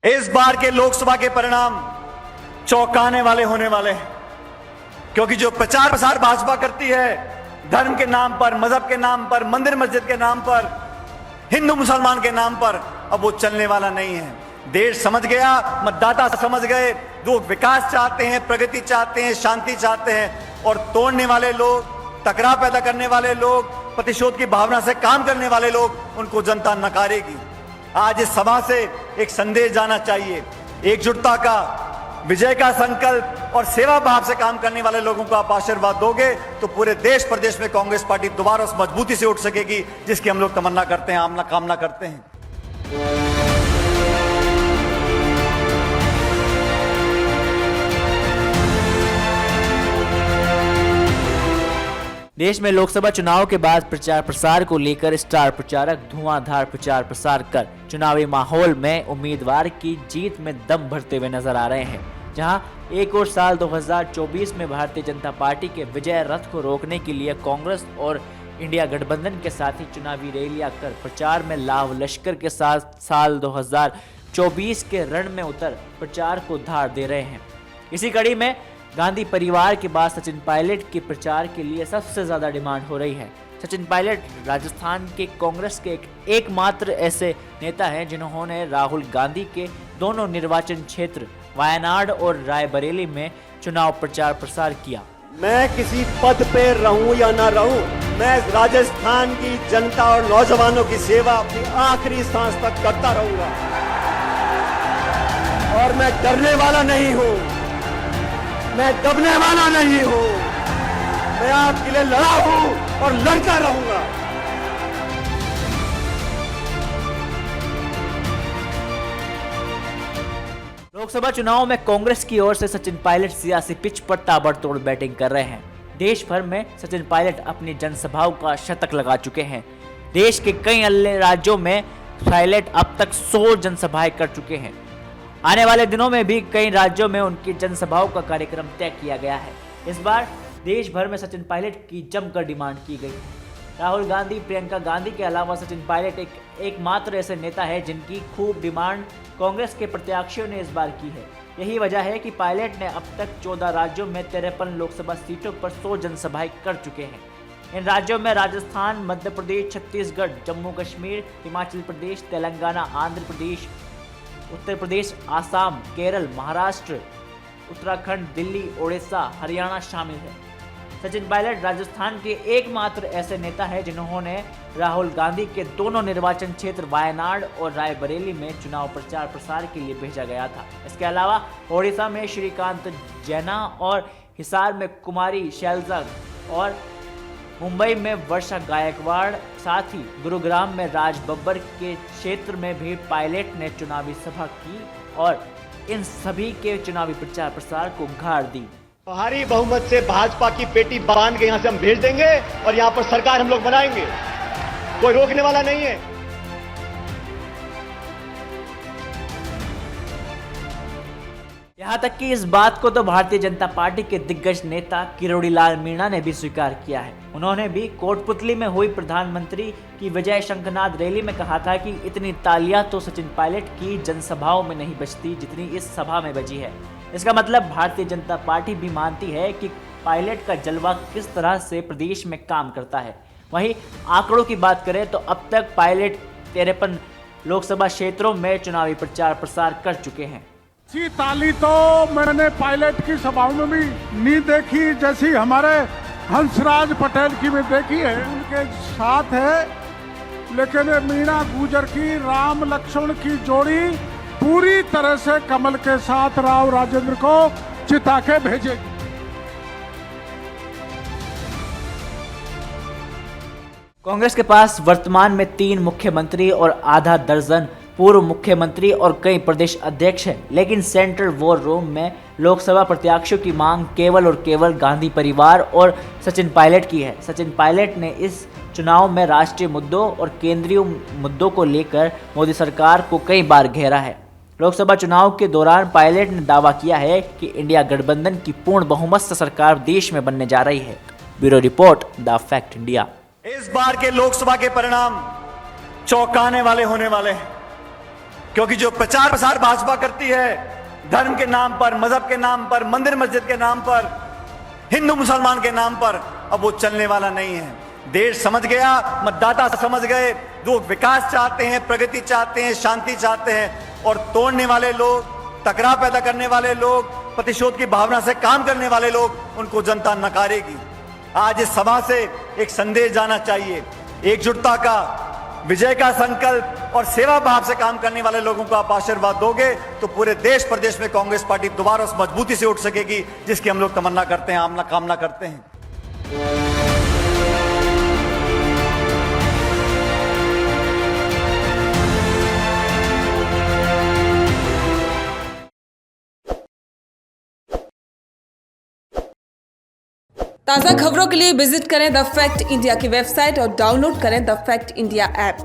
इस बार के लोकसभा के परिणाम चौंकाने वाले होने वाले हैं, क्योंकि जो प्रचार प्रसार भाजपा करती है धर्म के नाम पर, मजहब के नाम पर, मंदिर मस्जिद के नाम पर, हिंदू मुसलमान के नाम पर, अब वो चलने वाला नहीं है। देश समझ गया, मतदाता समझ गए, लोग विकास चाहते हैं, प्रगति चाहते हैं, शांति चाहते हैं, और तोड़ने वाले लोग, टकराव पैदा करने वाले लोग, प्रतिशोध की भावना से काम करने वाले लोग, उनको जनता नकारेगी। आज इस सभा से एक संदेश जाना चाहिए, एकजुटता का, विजय का संकल्प और सेवा भाव से काम करने वाले लोगों को आप आशीर्वाद दोगे तो पूरे देश प्रदेश में कांग्रेस पार्टी दोबारा उस मजबूती से उठ सकेगी जिसकी हम लोग तमन्ना करते हैं, आमना कामना करते हैं। देश में लोकसभा चुनाव के बाद प्रचार प्रसार को लेकर स्टार प्रचारक धुआंधार प्रचार प्रसार कर चुनावी माहौल में उम्मीदवार की जीत में दम भरते हुए नजर आ रहे हैं। जहां एक और साल 2024 में भारतीय जनता पार्टी के विजय रथ को रोकने के लिए कांग्रेस और इंडिया गठबंधन के साथ ही चुनावी रैलियां कर प्रचार में लाव लश्कर के साथ साल 2024 के रण में उतर प्रचार को धार दे रहे हैं। इसी कड़ी में गांधी परिवार के बाद सचिन पायलट के प्रचार के लिए सबसे ज्यादा डिमांड हो रही है। सचिन पायलट राजस्थान के कांग्रेस के एकमात्र ऐसे नेता हैं जिन्होंने राहुल गांधी के दोनों निर्वाचन क्षेत्र वायनाड और रायबरेली में चुनाव प्रचार प्रसार किया। मैं किसी पद पे रहूं या ना रहूं, मैं राजस्थान की जनता और नौजवानों की सेवा अपनी आखिरी सांस तक करता रहूंगा और मैं डरने वाला नहीं हूं, मैं दबने वाला नहीं हूं, मैं आपके लिए लड़ा हूं और लड़ता रहूंगा। लोकसभा चुनाव में कांग्रेस की ओर से सचिन पायलट सियासी पिच पर ताबड़तोड़ बैटिंग कर रहे हैं। देश भर में सचिन पायलट अपनी जनसभाओं का शतक लगा चुके हैं। देश के कई अन्य राज्यों में पायलट अब तक 100 जनसभाएं कर चुके हैं। आने वाले दिनों में भी कई राज्यों में उनकी जनसभाओं का कार्यक्रम तय किया गया है। इस बार देश भर में सचिन पायलट की जमकर डिमांड की गई है। राहुल गांधी, प्रियंका गांधी के अलावा सचिन पायलट एकमात्र ऐसे नेता है जिनकी खूब डिमांड कांग्रेस के प्रत्याशियों ने इस बार की है। यही वजह है कि पायलट ने अब तक 14 राज्यों में 53 लोकसभा सीटों पर 100 जनसभाएं कर चुके हैं। इन राज्यों में राजस्थान, मध्य प्रदेश, छत्तीसगढ़, जम्मू कश्मीर, हिमाचल प्रदेश, तेलंगाना, आंध्र प्रदेश, उत्तर प्रदेश, आसाम, केरल, महाराष्ट्र, उत्तराखंड, दिल्ली, ओडिशा, हरियाणा शामिल है। सचिन पायलट राजस्थान के एकमात्र ऐसे नेता है जिन्होंने राहुल गांधी के दोनों निर्वाचन क्षेत्र वायनाड और रायबरेली में चुनाव प्रचार प्रसार के लिए भेजा गया था। इसके अलावा ओडिशा में श्रीकांत जैना और हिसार में कुमारी शैलजा और मुंबई में वर्षा गायकवाड़, साथ ही गुरुग्राम में राज बब्बर के क्षेत्र में भी पायलट ने चुनावी सभा की और इन सभी के चुनावी प्रचार प्रसार को गाड़ दी। भारी बहुमत से भाजपा की पेटी बांध के यहां से हम भेज देंगे और यहां पर सरकार हम लोग बनाएंगे, कोई रोकने वाला नहीं है। यहां तक कि इस बात को तो भारतीय जनता पार्टी के दिग्गज नेता किरोड़ी लाल मीणा ने भी स्वीकार किया है। उन्होंने भी कोटपुतली में हुई प्रधानमंत्री की विजय शंखनाद रैली में कहा था कि इतनी तालियां तो सचिन पायलट की जनसभाओं में नहीं बजती जितनी इस सभा में बजी है। इसका मतलब भारतीय जनता पार्टी भी मानती है कि पायलट का जलवा किस तरह से प्रदेश में काम करता है। वहीं आंकड़ों की बात करें तो अब तक पायलट 53 लोकसभा क्षेत्रों में चुनावी प्रचार प्रसार कर चुके हैं। ऐसी ताली तो मैंने पायलट की सभाओं में भी नहीं देखी जैसी हमारे हंसराज पटेल की में देखी है, उनके साथ है। लेकिन मीणा गुजर की राम लक्ष्मण की जोड़ी पूरी तरह से कमल के साथ राव राजेंद्र को चिता के भेजेगी। कांग्रेस के पास वर्तमान में 3 मुख्यमंत्री और आधा दर्जन पूर्व मुख्यमंत्री और कई प्रदेश अध्यक्ष हैं, लेकिन सेंट्रल वॉर रूम में लोकसभा प्रत्याशियों की मांग केवल और केवल गांधी परिवार और सचिन पायलट की है। सचिन पायलट ने इस चुनाव में राष्ट्रीय मुद्दों और केंद्रीय मुद्दों को लेकर मोदी सरकार को कई बार घेरा है। लोकसभा चुनाव के दौरान पायलट ने दावा किया है कि इंडिया गठबंधन की पूर्ण बहुमत से सरकार देश में बनने जा रही है। Bureau report, the fact India. इस बार के लोकसभा के परिणाम चौंकाने वाले होने वाले हैं, क्योंकि जो प्रचार प्रसार भाजपा करती है धर्म के नाम पर, मजहब के नाम पर, मंदिर मस्जिद के नाम पर, हिंदू मुसलमान के नाम पर, अब वो चलने वाला नहीं है। देश समझ गया, मतदाता समझ गए, लोग विकास चाहते हैं, प्रगति चाहते हैं, शांति चाहते हैं, और तोड़ने वाले लोग, टकराव पैदा करने वाले लोग, प्रतिशोध की भावना से काम करने वाले लोग, उनको जनता नकारेगी। आज इस सभा से एक संदेश जाना चाहिए, एकजुटता का, विजय का संकल्प और सेवा भाव से काम करने वाले लोगों को आप आशीर्वाद दोगे तो पूरे देश प्रदेश में कांग्रेस पार्टी दोबारा उस मजबूती से उठ सकेगी जिसकी हम लोग तमन्ना करते हैं, आमना कामना करते हैं। ताज़ा खबरों के लिए विजिट करें द फैक्ट इंडिया की वेबसाइट और डाउनलोड करें द फैक्ट इंडिया ऐप।